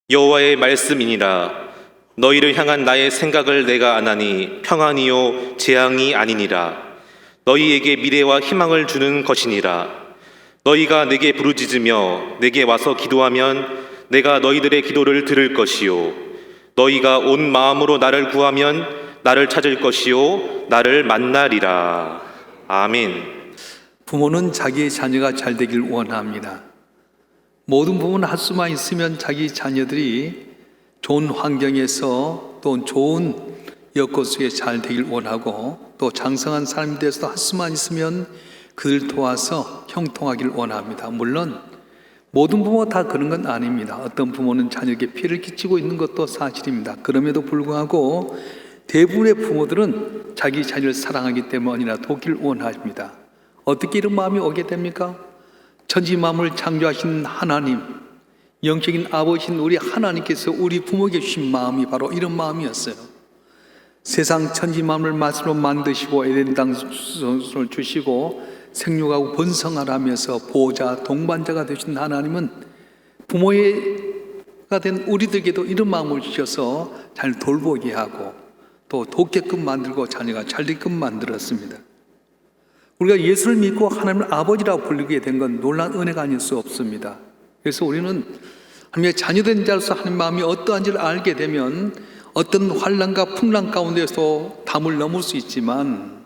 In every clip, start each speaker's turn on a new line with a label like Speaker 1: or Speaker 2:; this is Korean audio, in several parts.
Speaker 1: 여호와의 말씀이니라. 너희를 향한 나의 생각을 내가 아나니 평안이요 재앙이 아니니라. 너희에게 미래와 희망을 주는 것이니라. 너희가 내게 부르짖으며 내게 와서 기도하면 내가 너희들의 기도를 들을 것이요 너희가 온 마음으로 나를 구하면 나를 찾을 것이요 나를 만나리라. 아멘.
Speaker 2: 부모는 자기의 자녀가 잘 되길 원합니다. 모든 부모는 할 수만 있으면 자기 자녀들이 좋은 환경에서 또 좋은 여건 속에 잘 되길 원하고 또 장성한 삶에 대해서도 할 수만 있으면 그들 도와서 형통하길 원합니다. 물론 모든 부모 다 그런 건 아닙니다. 어떤 부모는 자녀에게 피해를 끼치고 있는 것도 사실입니다. 그럼에도 불구하고 대부분의 부모들은 자기 자녀를 사랑하기 때문이라 돕길 원합니다. 어떻게 이런 마음이 오게 됩니까? 천지 만물을 창조하신 하나님, 영적인 아버지신 우리 하나님께서 우리 부모에게 주신 마음이 바로 이런 마음이었어요. 세상 천지 만물을 말씀으로 만드시고 에덴 땅을 주시고 생육하고 번성하라면서 보호자, 동반자가 되신 하나님은 부모가 된 우리들에게도 이런 마음을 주셔서 잘 돌보게 하고 또 돕게끔 만들고 자녀가 잘 되게끔 만들었습니다. 우리가 예수를 믿고 하나님을 아버지라고 불리게 된 건 놀라운 은혜가 아닐 수 없습니다. 그래서 우리는 하나님의 자녀된 자로서 하나님 마음이 어떠한지를 알게 되면 어떤 환난과 풍랑 가운데서 담을 넘을 수 있지만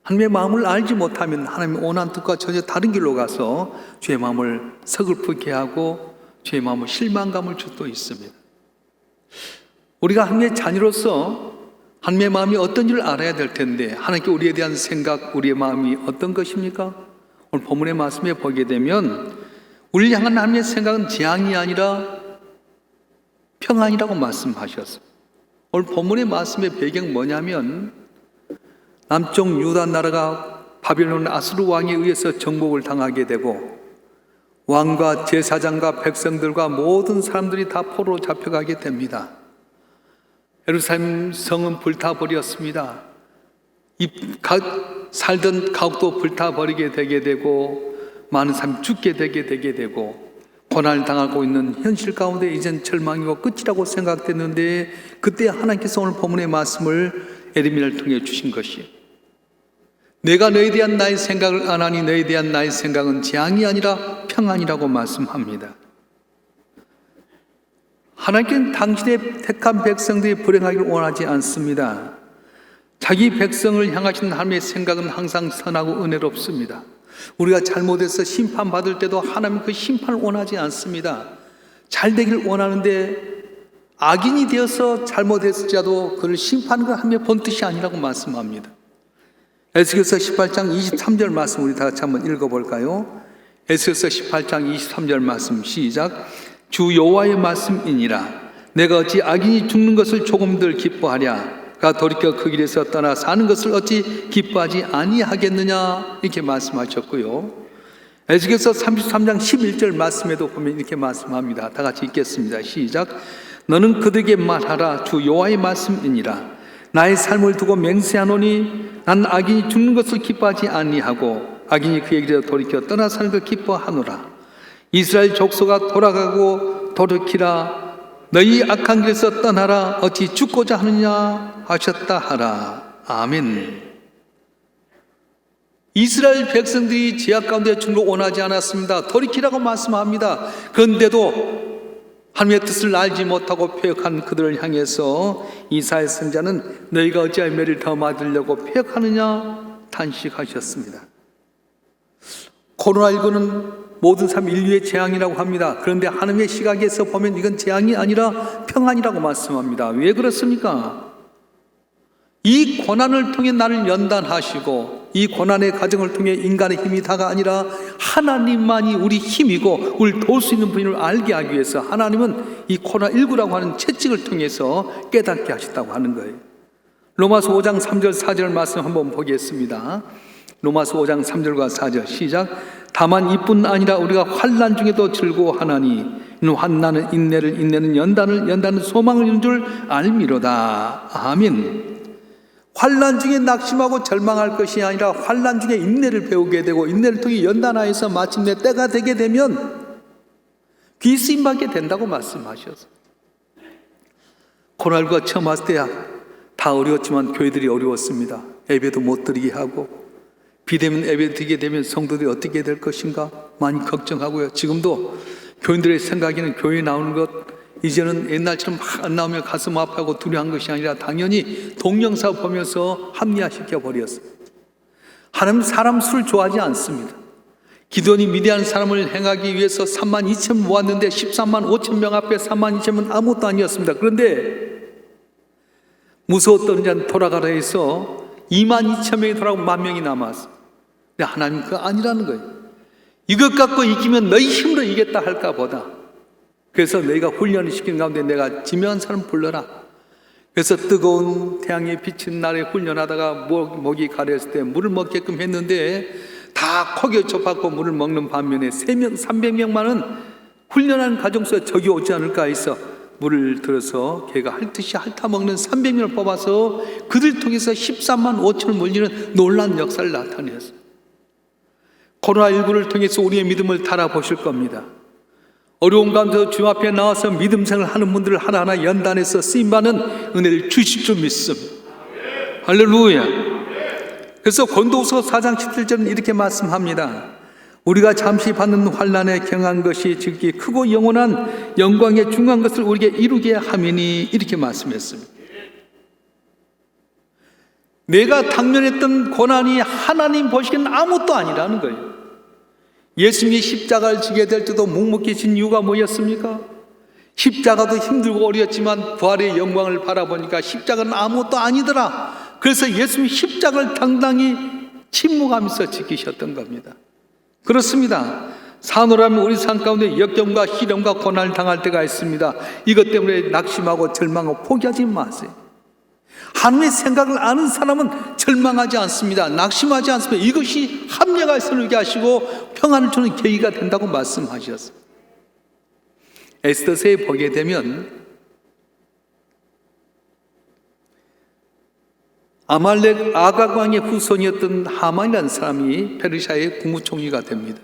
Speaker 2: 하나님의 마음을 알지 못하면 하나님의 원한 뜻과 전혀 다른 길로 가서 주의 마음을 서글프게 하고 주의 마음을 실망감을 줄 수도 있습니다. 우리가 하나님의 자녀로서 하나님의 마음이 어떤지를 알아야 될 텐데 하나님께 우리에 대한 생각, 우리의 마음이 어떤 것입니까? 오늘 본문의 말씀에 보게 되면 우리를 향한 하나님의 생각은 재앙이 아니라 평안이라고 말씀하셨어요. 오늘 본문의 말씀의 배경 뭐냐면 남쪽 유다 나라가 바빌론 아수르 왕에 의해서 정복을 당하게 되고 왕과 제사장과 백성들과 모든 사람들이 다 포로로 잡혀가게 됩니다. 예루살렘 성은 불타버렸습니다. 살던 가옥도 불타버리게 되게 되고 많은 사람이 죽게 되게 되고 고난을 당하고 있는 현실 가운데 이젠 절망이고 끝이라고 생각됐는데 그때 하나님께서 오늘 본문의 말씀을 에르미야를 통해 주신 것이 내가 너에 대한 나의 생각을 안 하니 너에 대한 나의 생각은 재앙이 아니라 평안이라고 말씀합니다. 하나님께는 당신의 택한 백성들이 불행하기를 원하지 않습니다. 자기 백성을 향하신 하나님의 생각은 항상 선하고 은혜롭습니다. 우리가 잘못해서 심판받을 때도 하나님은 그 심판을 원하지 않습니다. 잘 되길 원하는데 악인이 되어서 잘못했을지라도 그를 심판하는 건 하나님의 본뜻이 아니라고 말씀합니다. 에스겔서 18장 23절 말씀 우리 다 같이 한번 읽어볼까요? 에스겔서 18장 23절 말씀 시작. 주 여호와의 말씀이니라. 내가 어찌 악인이 죽는 것을 조금들 기뻐하랴. 가 돌이켜 그 길에서 떠나 사는 것을 어찌 기뻐하지 아니하겠느냐. 이렇게 말씀하셨고요. 에스겔서 33장 11절 말씀에도 보면 이렇게 말씀합니다. 다 같이 읽겠습니다. 시작. 너는 그들에게 말하라. 주 여호와의 말씀이니라. 나의 삶을 두고 맹세하노니 난 악인이 죽는 것을 기뻐하지 아니하고 악인이 그의 길에서 돌이켜 떠나 사는 것을 기뻐하노라. 이스라엘 족속아 돌아가고 돌이키라. 너희 악한 길에서 떠나라. 어찌 죽고자 하느냐 하셨다 하라. 아멘. 이스라엘 백성들이 죄악 가운데 죽는 걸 원하지 않았습니다. 돌이키라고 말씀합니다. 그런데도 하나님의 뜻을 알지 못하고 패역한 그들을 향해서 이사야 선지자는 너희가 어찌하여 매를 더 맞으려고 패역하느냐 탄식하셨습니다. 코로나19는 모든 삶 인류의 재앙이라고 합니다. 그런데 하나님의 시각에서 보면 이건 재앙이 아니라 평안이라고 말씀합니다. 왜 그렇습니까? 이 고난을 통해 나를 연단하시고 이 고난의 과정을 통해 인간의 힘이 다가 아니라 하나님만이 우리 힘이고 우리를 도울 수 있는 분을 알게 하기 위해서 하나님은 이 코로나19라고 하는 채찍을 통해서 깨닫게 하셨다고 하는 거예요. 로마서 5장 3절 4절 말씀 한번 보겠습니다. 로마서 5장 3절과 4절 시작. 다만 이뿐 아니라 우리가 환난 중에도 즐거워하나니 이는 환난은 인내를, 인내는 연단을, 연단은 소망을 이룬 줄 알미로다. 아멘. 환난 중에 낙심하고 절망할 것이 아니라 환난 중에 인내를 배우게 되고 인내를 통해 연단하여서 마침내 때가 되게 되면 귀 쓰임받게 된다고 말씀하셨어요. 코로나19가 처음 왔을 때 다 어려웠지만 교회들이 어려웠습니다. 예배도 못 드리게 하고, 비대면 예배 드리게 되면 성도들이 어떻게 될 것인가 많이 걱정하고요. 지금도 교인들의 생각에는 교회에 나오는 것 이제는 옛날처럼 막 안 나오면 가슴 아파하고 두려워한 것이 아니라 당연히 동영상 보면서 합리화시켜 버렸어요. 하나님 사람 수를 좋아하지 않습니다. 기도원이 미디안 사람을 행하기 위해서 3만 2천 모았는데 13만 5천 명 앞에 3만 2천 명 아무것도 아니었습니다. 그런데 무서웠던 자는 돌아가라 해서 2만 2천 명이 돌아가고 1만 명이 남았어요. 근데 하나님 그거 아니라는 거예요. 이것 갖고 이기면 너희 힘으로 이겼다 할까 보다. 그래서 너희가 훈련을 시킨 가운데 내가 지명한 사람 불러라. 그래서 뜨거운 태양이 비치는 날에 훈련하다가 목이 가려졌을 때 물을 먹게끔 했는데 다 코겨 접하고 물을 먹는 반면에 300명만은 훈련한 가정 속에 적이 오지 않을까 해서 물을 들어서 걔가 핥듯이 핥아먹는 300명을 뽑아서 그들 통해서 13만 5천을 몰리는 놀라운 역사를 나타냈어요. 코로나19를 통해서 우리의 믿음을 달아보실 겁니다. 어려운 가운데서 주 앞에 나와서 믿음 생활을 하는 분들을 하나하나 연단해서 쓰임받는 은혜를 주실 줄 믿습니다. 할렐루야. 그래서 고린도후서 4장 17절은 이렇게 말씀합니다. 우리가 잠시 받는 환난에 경한 것이 즉기 크고 영원한 영광에 중요한 것을 우리에게 이루게 하미니, 이렇게 말씀했습니다. 내가 당면했던 고난이 하나님 보시기엔 아무것도 아니라는 거예요. 예수님이 십자가를 지게 될 때도 묵묵히 진 이유가 뭐였습니까? 십자가도 힘들고 어려웠지만 부활의 영광을 바라보니까 십자가는 아무것도 아니더라. 그래서 예수님이 십자가를 당당히 침묵하면서 지키셨던 겁니다. 그렇습니다. 사노라면 우리 삶 가운데 역경과 시련과 고난을 당할 때가 있습니다. 이것 때문에 낙심하고 절망하고 포기하지 마세요. 하나님의 생각을 아는 사람은 절망하지 않습니다. 낙심하지 않습니다. 이것이 합력을 세우게 하시고 평안을 주는 계기가 된다고 말씀하셨어요. 에스더서에 보게 되면 아말렉 아각 왕의 후손이었던 하만이라는 사람이 페르시아의 국무총리가 됩니다.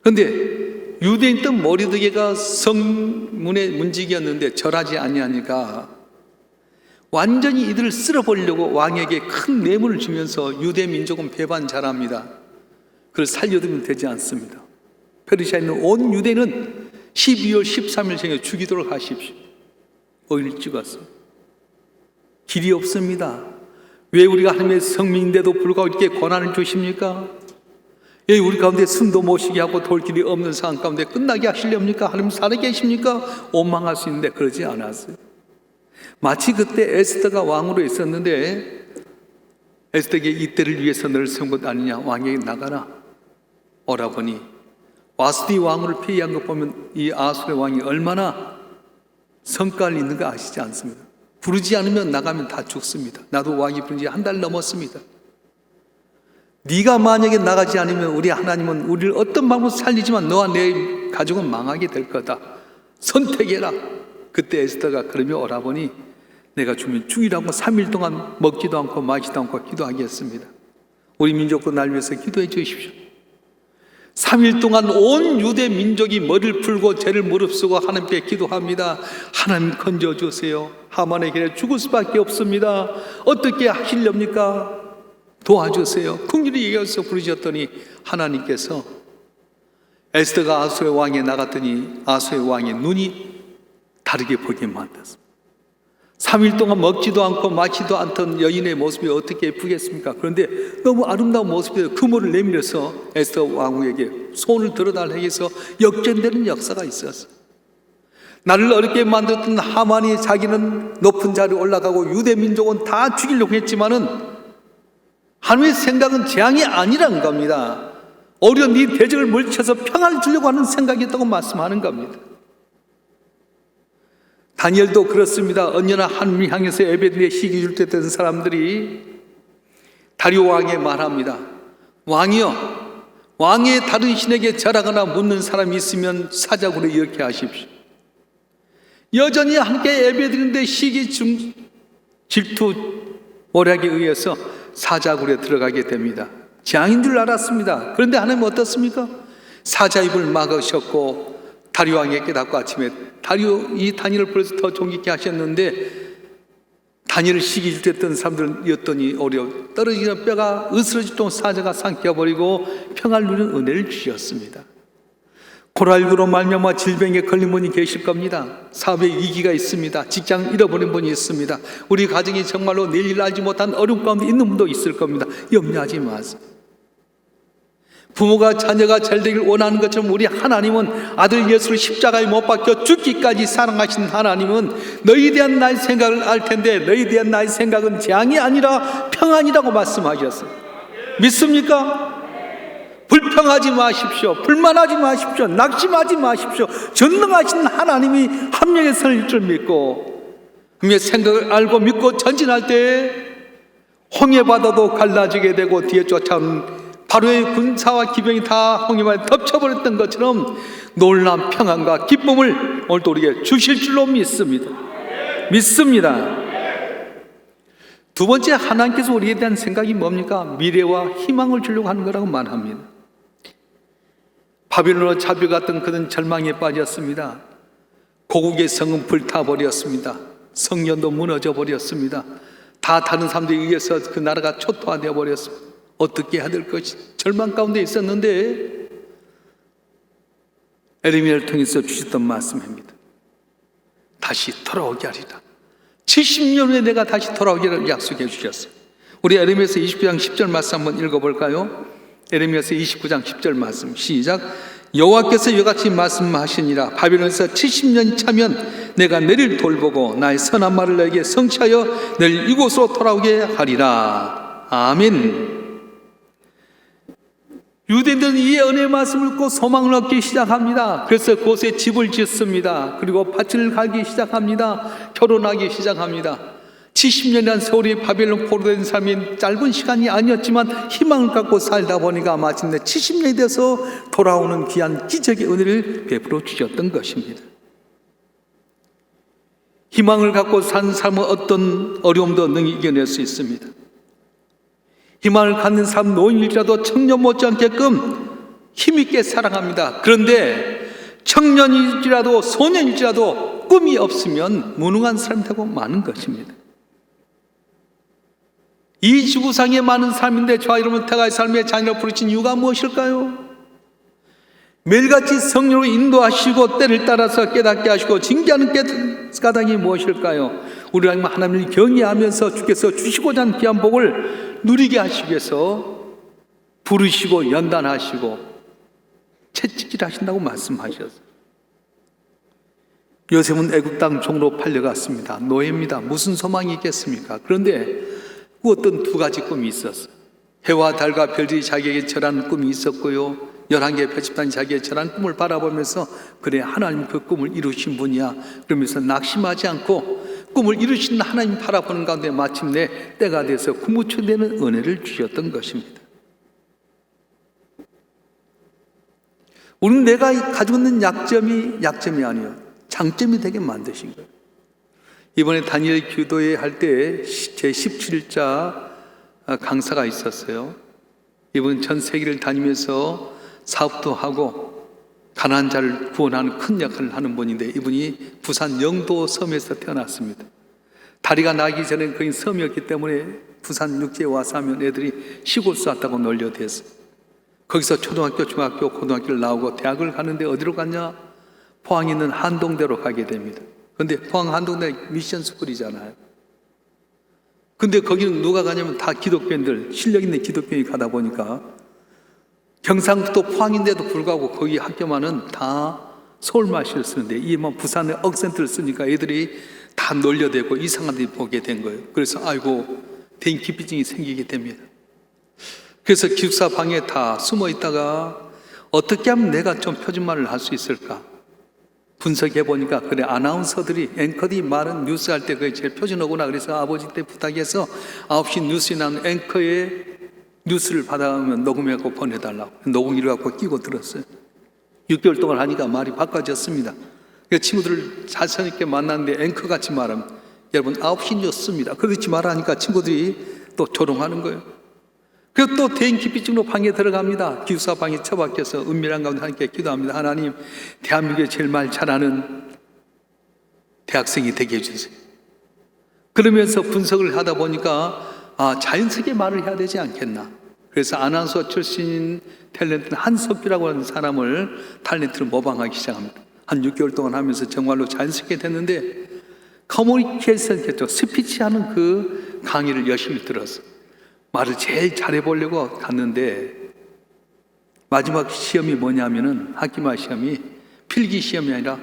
Speaker 2: 그런데 유대인들 머리두개가 성문의 문지기였는데 절하지 아니하니까 완전히 이들을 쓸어버리려고 왕에게 큰 뇌물을 주면서 유대 민족은 배반자랍니다. 그걸 살려두면 되지 않습니다. 페르시아에 있는 온 유대는 12월 13일 생에 죽이도록 하십시오. 오일 찍었습니다. 길이 없습니다. 왜 우리가 하나님의 성민인데도 불구하고 이렇게 고난을 주십니까? 왜 우리 가운데 숨도 못 쉬게 하고 돌 길이 없는 상황 가운데 끝나게 하시렵니까? 하나님 살아계십니까? 원망할 수 있는데 그러지 않았어요. 마치 그때 에스더가 왕으로 있었는데 에스더에게 이때를 위해서 너를 세운 것 아니냐, 왕에게 나가라 오라버니 와스디 왕을 폐위한 것 보면 이 아수르의 왕이 얼마나 성과를 있는 거 아시지 않습니다. 부르지 않으면 나가면 다 죽습니다. 나도 왕이 부른 지 한 달 넘었습니다. 네가 만약에 나가지 않으면 우리 하나님은 우리를 어떤 방법으로 살리지만 너와 내 가족은 망하게 될 거다. 선택해라. 그때 에스더가 그러며 오라버니 내가 주면 죽이라고 3일 동안 먹지도 않고 마시지도 않고 기도하겠습니다. 우리 민족도 날 위해서 기도해 주십시오. 3일 동안 온 유대 민족이 머리를 풀고 죄를 무릅쓰고 하나님께 기도합니다. 하나님 건져주세요. 하만의 길에 죽을 수밖에 없습니다. 어떻게 하시렵니까? 도와주세요. 긍휼히 여겨서 부르셨더니 하나님께서 에스더가 아수의 왕에 나갔더니 아수의 왕의 눈이 다르게 보게 만들었습니다. 3일 동안 먹지도 않고 마시지도 않던 여인의 모습이 어떻게 예쁘겠습니까? 그런데 너무 아름다운 모습에 그물을 내밀어서 에스더 왕후에게 손을 들어달라고 해서 역전되는 역사가 있었어요. 나를 어렵게 만들었던 하만이 자기는 높은 자리에 올라가고 유대 민족은 다 죽이려고 했지만은 하나님의 생각은 재앙이 아니라는 겁니다. 어려운 이 대적을 물리쳐서 평안을 주려고 하는 생각이었다고 말씀하는 겁니다. 다니엘도 그렇습니다. 언제나 하나님을 향해서 예배드리에 시기 줄 때 된 사람들이 다리오 왕에 말합니다. 왕이여, 왕의 다른 신에게 절하거나 묻는 사람이 있으면 사자굴에 이렇게 하십시오. 여전히 함께 예배드리는데 시기 질투 오략에 의해서 사자굴에 들어가게 됩니다. 재앙인 줄 알았습니다. 그런데 하나님은 어떻습니까? 사자 입을 막으셨고 다리오 왕이 깨닫고 아침에 이 다니엘을 벌써 더 존귀케 하셨는데 다니엘을 시기 질투했던 사람들이었더니 오히려 떨어지는 뼈가 으스러지던 사자가 삼켜버리고 평화를 누리는 은혜를 주셨습니다. 코로나19로 말미암아 질병에 걸린 분이 계실 겁니다. 사업에 위기가 있습니다. 직장 잃어버린 분이 있습니다. 우리 가정이 정말로 내일 알지 못한 어려움 가운데 있는 분도 있을 겁니다. 염려하지 마세요. 부모가 자녀가 잘 되길 원하는 것처럼 우리 하나님은 아들 예수를 십자가에 못 박혀 죽기까지 사랑하신 하나님은 너희에 대한 나의 생각을 알 텐데 너희에 대한 나의 생각은 재앙이 아니라 평안이라고 말씀하셨어요. 믿습니까? 불평하지 마십시오. 불만하지 마십시오. 낙심하지 마십시오. 전능하신 하나님이 한 명의 선일 줄 믿고 한 명의 생각을 알고 믿고 전진할 때 홍해바다도 갈라지게 되고 뒤에 쫓아오는 바로의 군사와 기병이 다 홍해바다에 덮쳐버렸던 것처럼 놀라운 평안과 기쁨을 오늘도 우리에게 주실 줄로 믿습니다. 믿습니다. 두 번째, 하나님께서 우리에 대한 생각이 뭡니까? 미래와 희망을 주려고 하는 거라고 말합니다. 바빌론으로 잡혀갔던 그는 절망에 빠졌습니다. 고국의 성은 불타버렸습니다. 성전도 무너져 버렸습니다. 다 다른 사람들에 의해서 그 나라가 초토화되어 버렸습니다. 어떻게 해야 될 것이 절망 가운데 있었는데 에레미야를 통해서 주셨던 말씀입니다. 다시 돌아오게 하리라. 70년 후에 내가 다시 돌아오기를 약속해 주셨어요. 우리 에레미야서 29장 10절 말씀 한번 읽어볼까요? 에레미야서 29장 10절 말씀 시작. 여호와께서 이같이 말씀하시니라. 바빌론에서 70년이 차면 내가 너를 돌보고 나의 선한 말을 너에게 성취하여 너를 이곳으로 돌아오게 하리라. 아멘. 유대인들은 이 은혜의 말씀을 듣고 소망을 얻기 시작합니다. 그래서 그곳에 집을 짓습니다. 그리고 밭을 갈기 시작합니다. 결혼하기 시작합니다. 70년이라는 세월이 바벨론 포로된 삶이 짧은 시간이 아니었지만 희망을 갖고 살다 보니까 마침내 70년이 돼서 돌아오는 귀한 기적의 은혜를 베풀어 주셨던 것입니다. 희망을 갖고 사는 삶은 어떤 어려움도 능히 이겨낼 수 있습니다. 희망을 갖는 사람 노인일지라도 청년 못지않게끔 힘있게 살아갑니다. 그런데 청년일지라도 소년일지라도 꿈이 없으면 무능한 사람이 되고 마는 것입니다. 이 지구상에 많은 삶인데 저와 여러분 태가의 삶의 자녀를 부르신 이유가 무엇일까요? 매일같이 성령으로 인도하시고 때를 따라서 깨닫게 하시고 징계하는 까닭이 무엇일까요? 우리 하나님을 경외하면서 주께서 주시고자 하는 귀한 복을 누리게 하시기 위해서 부르시고 연단하시고 채찍질 하신다고 말씀하셨어요. 요셉은 애굽 땅 종으로 팔려갔습니다. 노예입니다. 무슨 소망이 있겠습니까? 그런데 그 어떤 두 가지 꿈이 있었어요. 해와 달과 별들이 자기에게 절하는 꿈이 있었고요, 11개의 표집단이 자기의 절하는 꿈을 바라보면서 그래, 하나님 그 꿈을 이루신 분이야 그러면서 낙심하지 않고 꿈을 이루신 하나님 바라보는 가운데 마침내 때가 돼서 구무초되는 은혜를 주셨던 것입니다. 우리는 내가 가지고 있는 약점이 아니에요. 장점이 되게 만드신 거예요. 이번에 다니엘 기도회 할 때 제17자 강사가 있었어요. 이분 전 세계를 다니면서 사업도 하고 가난한 자를 구원하는 큰 역할을 하는 분인데, 이분이 부산 영도 섬에서 태어났습니다. 다리가 나기 전에 거긴 섬이었기 때문에 부산 육지에 와서 하면 애들이 시골수 왔다고 놀려댔어요. 거기서 초등학교, 중학교, 고등학교를 나오고 대학을 가는데 어디로 갔냐? 포항에 있는 한동대로 가게 됩니다. 그런데 포항 한동대 미션 스쿨이잖아요. 근데 거기는 누가 가냐면 다 기독교인들, 실력 있는 기독교인이 가다 보니까 경상북도 포항인데도 불구하고 거기 학교만은 다 서울말씨를 쓰는데 이만 부산에 억센트를 쓰니까 애들이 다 놀려대고 이상한 데 보게 된 거예요. 그래서 아이고 대인 기피증이 생기게 됩니다. 그래서 기숙사 방에 다 숨어 있다가 어떻게 하면 내가 좀 표준말을 할 수 있을까 분석해 보니까, 그래, 아나운서들이, 앵커들이 말은 뉴스 할 때 그게 제일 표준어구나. 그래서 아버지 때 부탁해서 9시 뉴스에 나오는 앵커의 뉴스를 받아오면 녹음해갖고 보내달라고 녹음기를 갖고 끼고 들었어요. 6개월 동안 하니까 말이 바꿔졌습니다. 친구들을 자신있게 만났는데 앵커같이 말하면 여러분 9시 뉴스입니다, 그렇지 말하니까 친구들이 또 조롱하는 거예요. 그리고 또 대인기피증으로 방에 들어갑니다. 기숙사 방에 처박혀서 은밀한 가운데 함께 기도합니다. 하나님, 대한민국에 제일 말 잘하는 대학생이 되게 해주세요. 그러면서 분석을 하다 보니까 자연스럽게 말을 해야 되지 않겠나. 그래서 아나운서 출신인 탤런트 한석규라고 하는 사람을 탤런트로 모방하기 시작합니다. 한 6개월 동안 하면서 정말로 자연스럽게 됐는데, 커뮤니케이션 했죠. 스피치하는 그 강의를 열심히 들었어. 말을 제일 잘해보려고 갔는데, 마지막 시험이 뭐냐면은 학기말 시험이 필기 시험이 아니라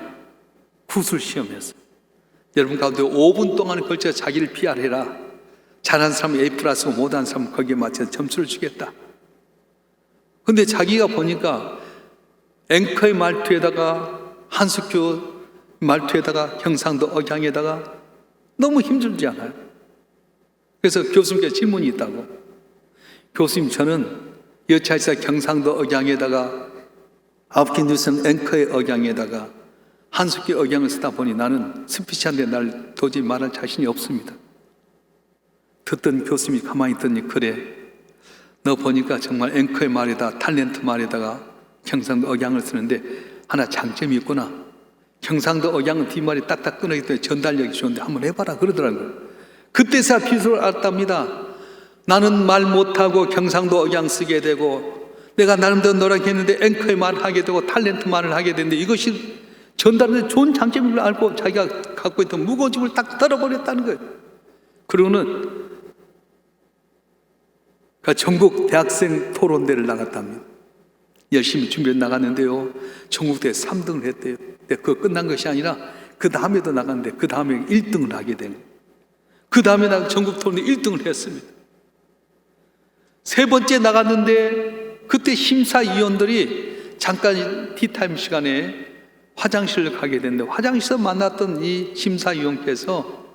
Speaker 2: 구술 시험이었어요. 여러분 가운데 5분 동안 걸쳐 자기를 PR해라. 잘하는 사람은 A+, 못하는 사람은 거기에 맞춰서 점수를 주겠다. 근데 자기가 보니까 앵커의 말투에다가 한석규 말투에다가 경상도 억양에다가 너무 힘들지 않아요? 그래서 교수님께 질문이 있다고. 교수님, 저는 여차에서 경상도 억양에다가 아프킨뉴슨 앵커의 억양에다가 한석규 억양을 쓰다 보니 나는 스피치한테 날 도저히 말할 자신이 없습니다. 듣던 교수님이 가만히 있더니, 그래, 너 보니까 정말 앵커의 말에다 탤런트 말에다가 경상도 억양을 쓰는데 하나 장점이 있구나. 경상도 억양은 뒷말이 딱딱 끊어지기 때문에 전달력이 좋은데 한번 해봐라 그러더라고요. 그때서야 비수를 알았답니다. 나는 말 못하고 경상도 억양 쓰게 되고 내가 나름대로 노력했는데 앵커의 말을 하게 되고 탤런트 말을 하게 되는데 이것이 전달하는 좋은 장점인 걸 알고 자기가 갖고 있던 무거워짐을 딱 덜어버렸다는 거예요. 그러고는 전국 대학생 토론대를 나갔답니다. 열심히 준비해 나갔는데요, 전국대회 3등을 했대요. 근데 그거 끝난 것이 아니라 그 다음에도 나갔는데 그 다음에 1등을 하게 된 거예요. 그 다음에 나가 전국 토론대 1등을 했습니다. 세 번째 나갔는데 그때 심사위원들이 잠깐 티타임 시간에 화장실을 가게 됐는데 화장실에서 만났던 이 심사위원께서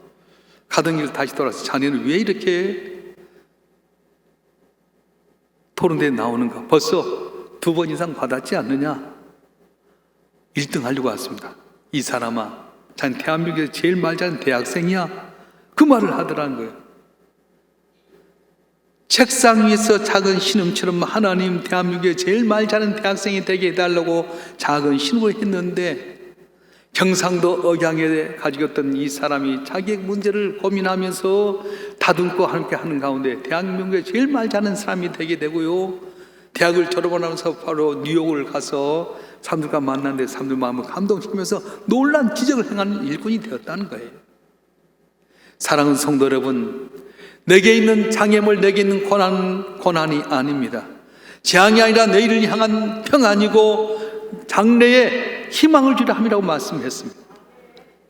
Speaker 2: 가던 길 다시 돌아서 자네는 왜 이렇게 토론대에 나오는가? 벌써 2번 이상 받았지 않느냐? 1등 하려고 왔습니다. 이 사람아, 자네 대한민국에서 제일 말 잘하는 대학생이야? 그 말을 하더라는 거예요. 책상 위에서 작은 신음처럼 하나님, 대한민국에 제일 말 잘하는 대학생이 되게 해달라고 작은 신음을 했는데, 경상도 억양에 가지고 있던 이 사람이 자기의 문제를 고민하면서 다듬고 함께 하는 가운데 대한민국에 제일 말 잘하는 사람이 되게 되고요, 대학을 졸업하면서 바로 뉴욕을 가서 사람들과 만났는데 사람들 마음을 감동시키면서 놀란 기적을 행하는 일꾼이 되었다는 거예요. 사랑하는 성도 여러분, 내게 있는 장애물, 내게 있는 고난이 아닙니다. 재앙이 아니라 내일을 향한 평안이고 장래에 희망을 주려 함이라고 말씀했습니다.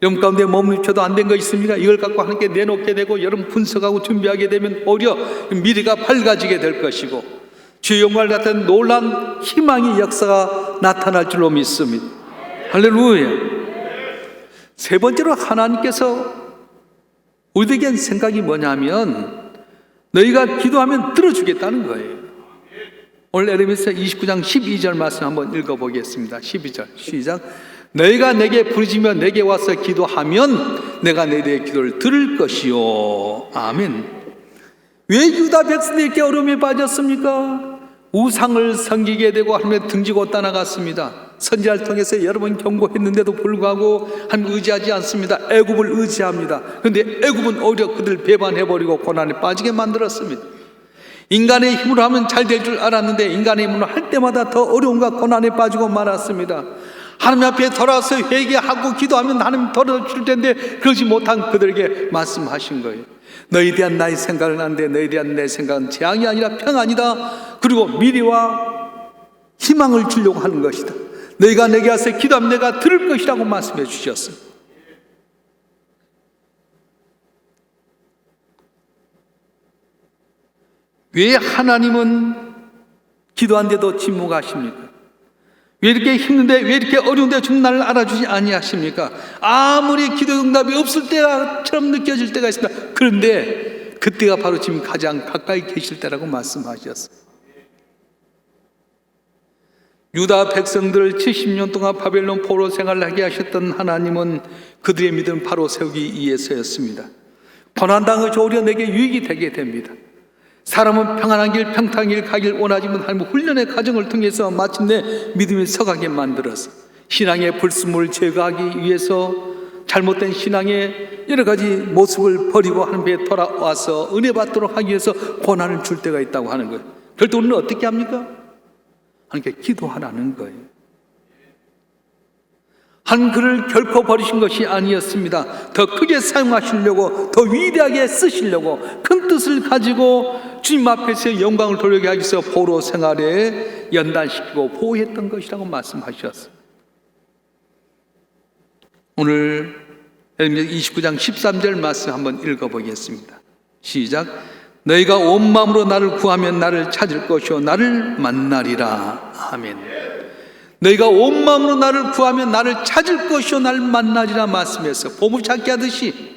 Speaker 2: 여러분 가운데 몸입쳐도 안 된 거 있습니까? 이걸 갖고 함께 내놓게 되고 여러분 분석하고 준비하게 되면 오히려 미래가 밝아지게 될 것이고 주의 영광을 같은 놀란 희망의 역사가 나타날 줄로 믿습니다. 할렐루야. 세 번째로 하나님께서 우리에게 한 생각이 뭐냐면 너희가 기도하면 들어주겠다는 거예요. 오늘 에레미야 29장 12절 말씀 한번 읽어보겠습니다. 12절 시작. 너희가 내게 부르짖으며 내게 와서 기도하면 내가 너희의 기도를 들을 것이요. 아멘. 왜 유다 백성들이 이렇게 어려움에 빠졌습니까? 우상을 섬기게 되고 하나님의 등지고 떠나갔습니다. 선지자를 통해서 여러 번 경고했는데도 불구하고 하나님 의지하지 않습니다. 애굽을 의지합니다. 그런데 애굽은 오히려 그들 배반해버리고 고난에 빠지게 만들었습니다. 인간의 힘으로 하면 잘 될 줄 알았는데 인간의 힘으로 할 때마다 더 어려움과 고난에 빠지고 말았습니다. 하나님 앞에 돌아와서 회개하고 기도하면 하나님 덜어줄 텐데 그러지 못한 그들에게 말씀하신 거예요. 너희에 대한 나의 생각은 안 돼. 너희에 대한 내 생각은 재앙이 아니라 평안이다. 그리고 미래와 희망을 주려고 하는 것이다. 너희가 내게 와서 기도하면 내가 들을 것이라고 말씀해 주셨습니다. 왜 하나님은 기도한데도 침묵하십니까? 왜 이렇게 힘든데, 왜 이렇게 어려운데 좀 나를 알아주지 아니하십니까? 아무리 기도 응답이 없을 때처럼 느껴질 때가 있습니다. 그런데 그때가 바로 지금 가장 가까이 계실 때라고 말씀하셨습니다. 유다 백성들을 70년 동안 바벨론 포로 생활을 하게 하셨던 하나님은 그들의 믿음을 바로 세우기 위해서였습니다. 고난당을 오히려 내게 유익이 되게 됩니다. 사람은 평안한 길, 평탄한 길 가길 원하지만 하나님은 훈련의 과정을 통해서 마침내 믿음이 서가게 만들어서 신앙의 불순물을 제거하기 위해서 잘못된 신앙의 여러 가지 모습을 버리고 하나님께 돌아와서 은혜 받도록 하기 위해서 고난을 줄 때가 있다고 하는 거예요. 그럴 때 우리는 어떻게 합니까? 하나님께 기도하라는 거예요. 한 그를 결코 버리신 것이 아니었습니다. 더 크게 사용하시려고, 더 위대하게 쓰시려고 큰 뜻을 가지고 주님 앞에서 영광을 돌리게 하기 위해서 포로 생활에 연단시키고 보호했던 것이라고 말씀하셨어요. 오늘 29장 13절 말씀 한번 읽어보겠습니다. 시작. 너희가 온 마음으로 나를 구하면 나를 찾을 것이요 나를 만나리라. 아멘. 너희가 온 마음으로 나를 구하면 나를 찾을 것이요 나를 만나리라 말씀해서 보물찾기 하듯이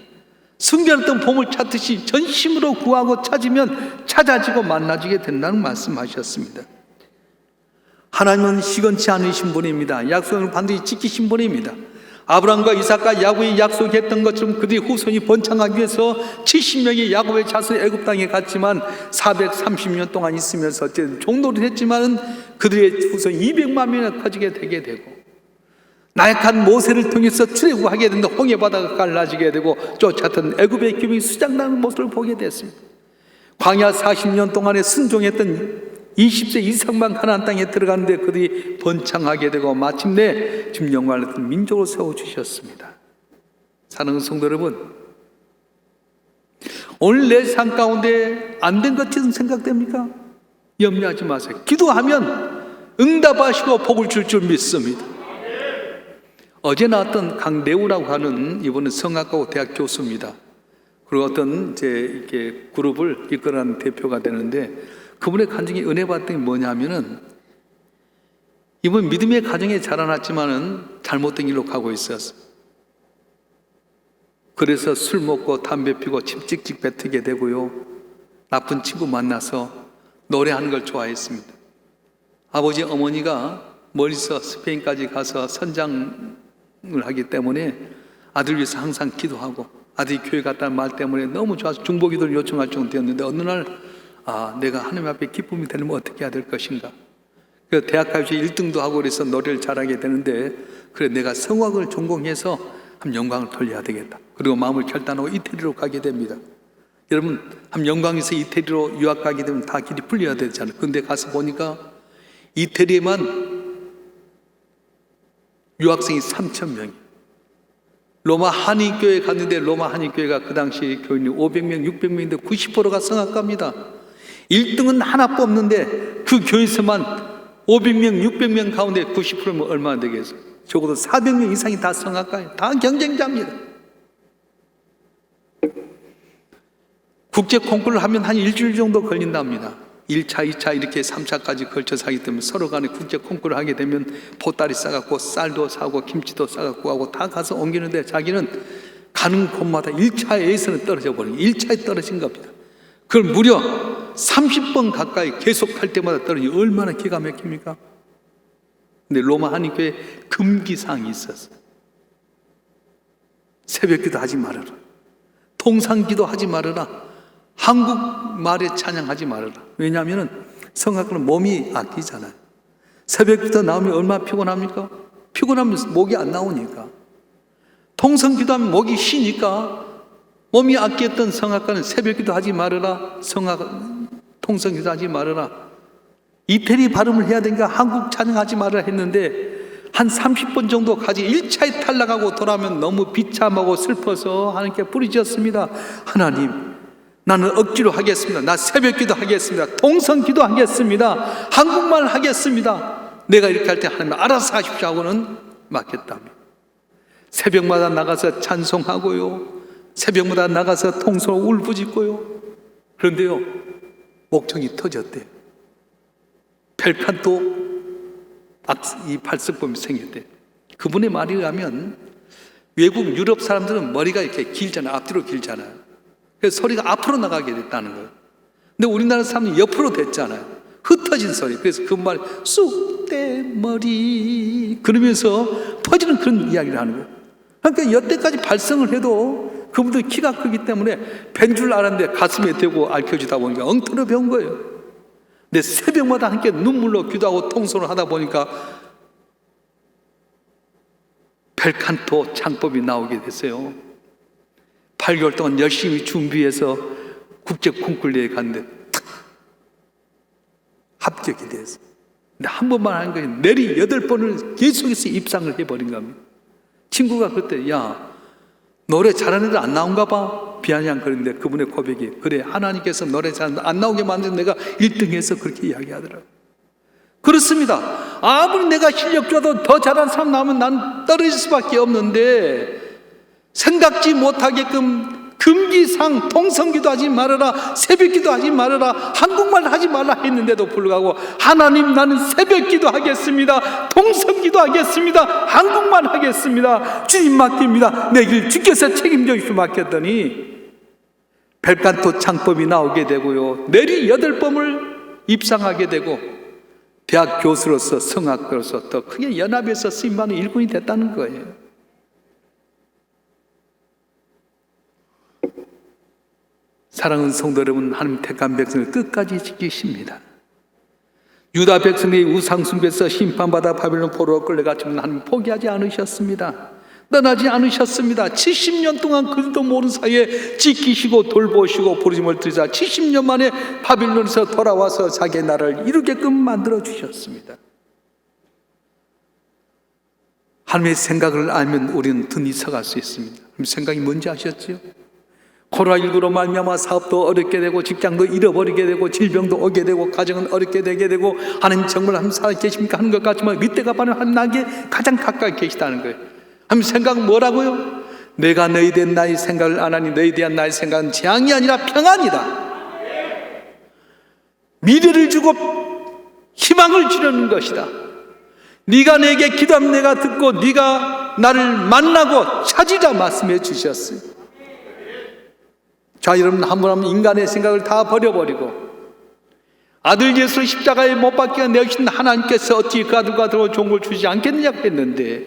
Speaker 2: 숨겨놨던 보물 찾듯이 전심으로 구하고 찾으면 찾아지고 만나지게 된다는 말씀하셨습니다. 하나님은 시건치 않으신 분입니다. 약속을 반드시 지키신 분입니다. 아브라함과 이삭과 야곱이 약속했던 것처럼 그들의 후손이 번창하기 위해서 70명의 야곱의 자손이 애굽 땅에 갔지만 430년 동안 있으면서 어쨌든 종노릇 했지만 그들의 후손이 200만 명이나 커지게 되게 되고 나약한 모세를 통해서 출애굽하게 된다. 홍해 바다가 갈라지게 되고 쫓았던 애굽의 기업이 수장나는 모습을 보게 됐습니다. 광야 40년 동안에 순종했던 20세 이상만 가나안 땅에 들어갔는데 그들이 번창하게 되고 마침내 지금 영광을 받은 민족으로 세워주셨습니다. 사랑하는 성도 여러분, 오늘 내 삶 가운데 안 된 것처럼 생각됩니까? 염려하지 마세요. 기도하면 응답하시고 복을 줄 줄 믿습니다. 어제 나왔던 강대우라고 하는 이분은 성악가고 대학 교수입니다. 그리고 어떤 이렇게 그룹을 이끌어가는 대표가 되는데 그분의 가정에 은혜 받던 게 뭐냐면은 이분 믿음의 가정에 자라났지만은 잘못된 길로 가고 있었어. 그래서 술 먹고 담배 피고 침 찍찍 뱉게 되고요. 나쁜 친구 만나서 노래하는 걸 좋아했습니다. 아버지 어머니가 멀리서 스페인까지 가서 선장을 하기 때문에 아들 위해서 항상 기도하고 아들이 교회 갔다는 말 때문에 너무 좋아서 중보기도를 요청할 정도 되었는데 어느 날 내가 하나님 앞에 기쁨이 되려면 어떻게 해야 될 것인가. 그래서 대학 가서 1등도 하고 그래서 노래를 잘하게 되는데 그래 내가 성악을 전공해서 한 영광을 돌려야 되겠다. 그리고 마음을 결단하고 이태리로 가게 됩니다. 여러분 한 영광에서 이태리로 유학 가게 되면 다 길이 풀려야 되잖아요. 근데 가서 보니까 이태리에만 유학생이 3,000명이 로마 한인교회 갔는데 로마 한인교회가 그 당시 교인이 500명, 600명인데 90%가 성악가입니다. 1등은 하나 뽑는데 그 교회에서만 500명, 600명 가운데 90%면 얼마나 되겠어요? 적어도 400명 이상이 다 성악가예요. 다 경쟁자입니다. 국제 콩쿠르를 하면 한 일주일 정도 걸린답니다. 1차, 2차 이렇게 3차까지 걸쳐서 하기 때문에 서로 간에 국제 콩쿠르를 하게 되면 보따리 싸갖고 쌀도 사고 김치도 싸갖고 하고 다 가서 옮기는데 자기는 가는 곳마다 1차에서는 떨어져 버린 거예요. 1차에 떨어진 겁니다. 그걸 무려 30번 가까이 계속 할 때마다 떨어지니 얼마나 기가 막힙니까? 근데 로마 한인교회 금기사항이 있었어요. 새벽기도 하지 말아라. 통상기도 하지 말아라. 한국말에 찬양하지 말아라. 왜냐하면 성악가는 몸이 아끼잖아요. 새벽기도 나오면 얼마나 피곤합니까? 피곤하면 목이 안 나오니까. 통성기도하면 목이 쉬니까 몸이 아끼었던 성악가는 새벽기도 하지 말아라. 통성기도 하지 말아라. 이태리 발음을 해야 되니까 한국 찬양하지 말아라 했는데 한 30번 정도 가지 1차에 탈락하고 돌아오면 너무 비참하고 슬퍼서 하나님께 부르짖었습니다. 하나님, 나는 억지로 하겠습니다. 나 새벽기도 하겠습니다. 통성기도 하겠습니다. 한국말 하겠습니다. 내가 이렇게 할 때 하나님 알아서 하십시오 하고는 맡겼답니다. 새벽마다 나가서 찬송하고요. 새벽마다 나가서 통성으로 울부짖고요. 그런데요, 목청이 터졌대요. 펠칸도 이 발석범이 생겼대요. 그분의 말에 의하면 외국 유럽 사람들은 머리가 이렇게 길잖아요. 앞뒤로 길잖아요. 그래서 소리가 앞으로 나가게 됐다는 거예요. 근데 우리나라 사람은 옆으로 됐잖아요. 흩어진 소리. 그래서 그 말 쑥대머리 그러면서 퍼지는 그런 이야기를 하는 거예요. 그러니까 여태까지 발성을 해도 그분들 키가 크기 때문에 벤 줄 알았는데 가슴에 대고 앓혀지다 보니까 엉터러 배운 거예요. 근데 새벽마다 함께 눈물로 기도하고 통솔을 하다 보니까 벨칸토 창법이 나오게 됐어요. 8개월 동안 열심히 준비해서 국제 콩쿨리에 갔는데 탁 합격이 됐어요. 근데 한 번만 한 거예요. 내리 8번을 계속해서 입상을 해버린 겁니다. 친구가 그때 야 노래 잘하는 애들 안 나온가 봐 비아냥거리는데 그분의 고백이 그래 하나님께서 노래 잘 안 나오게 만든 내가 1등해서 그렇게 이야기하더라고요. 그렇습니다. 아무리 내가 실력 줘도 더 잘하는 사람 나오면 난 떨어질 수밖에 없는데 생각지 못하게끔 금기상 통성기도 하지 말아라 새벽기도 하지 말아라 한국말 하지 말라 했는데도 불구하고 하나님 나는 새벽기도 하겠습니다 통성기도 하겠습니다 한국말 하겠습니다 주님 맡깁니다 내 길 주께서 책임져 주시고 맡겼더니 벨칸토 창법이 나오게 되고요 내리 8번을 입상하게 되고 대학 교수로서 성악가로서 더 크게 연합에서 쓰임받는 일꾼이 됐다는 거예요. 사랑하는 성도 여러분, 하나님 택한 백성을 끝까지 지키십니다. 유다 백성의 우상숭배에서 심판받아 바벨론 포로로 끌려갔지만 하나님 포기하지 않으셨습니다. 떠나지 않으셨습니다. 70년 동안 그들도 모르는 사이에 지키시고 돌보시고 부르심을 들으사 70년 만에 바빌론에서 돌아와서 자기의 나라를 이루게끔 만들어 주셨습니다. 하나님의 생각을 알면 우리는 든히 서갈 수 있습니다. 하나님의 생각이 뭔지 아셨죠? 코로나19로 말미암아 사업도 어렵게 되고 직장도 잃어버리게 되고 질병도 오게 되고 가정은 어렵게 되게 되고 하나님 정말 하나님 살아계십니까 하는 것 같지만 밑에가 바로 하나님 나에게 가장 가까이 계시다는 거예요. 하나님 생각은 뭐라고요? 내가 너희에 대한 나의 생각을 안 하니 너희에 대한 나의 생각은 재앙이 아니라 평안이다. 미래를 주고 희망을 주려는 것이다. 네가 내게 기도하면 내가 듣고 네가 나를 만나고 찾으라 말씀해 주셨어요. 자, 여러분 한 번 하면 인간의 생각을 다 버려버리고 아들 예수를 십자가에 못 박혀 내신 하나님께서 어찌 그 아들과 더 좋은 걸 주지 않겠느냐고 했는데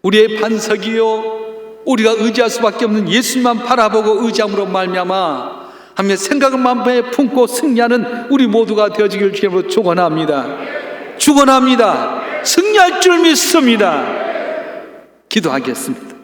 Speaker 2: 우리의 반석이요 우리가 의지할 수밖에 없는 예수만 바라보고 의지함으로 말미암아 하며 생각을 마음에 품고 승리하는 우리 모두가 되어지기를 주님으로 축원합니다. 축원합니다. 승리할 줄 믿습니다. 기도하겠습니다.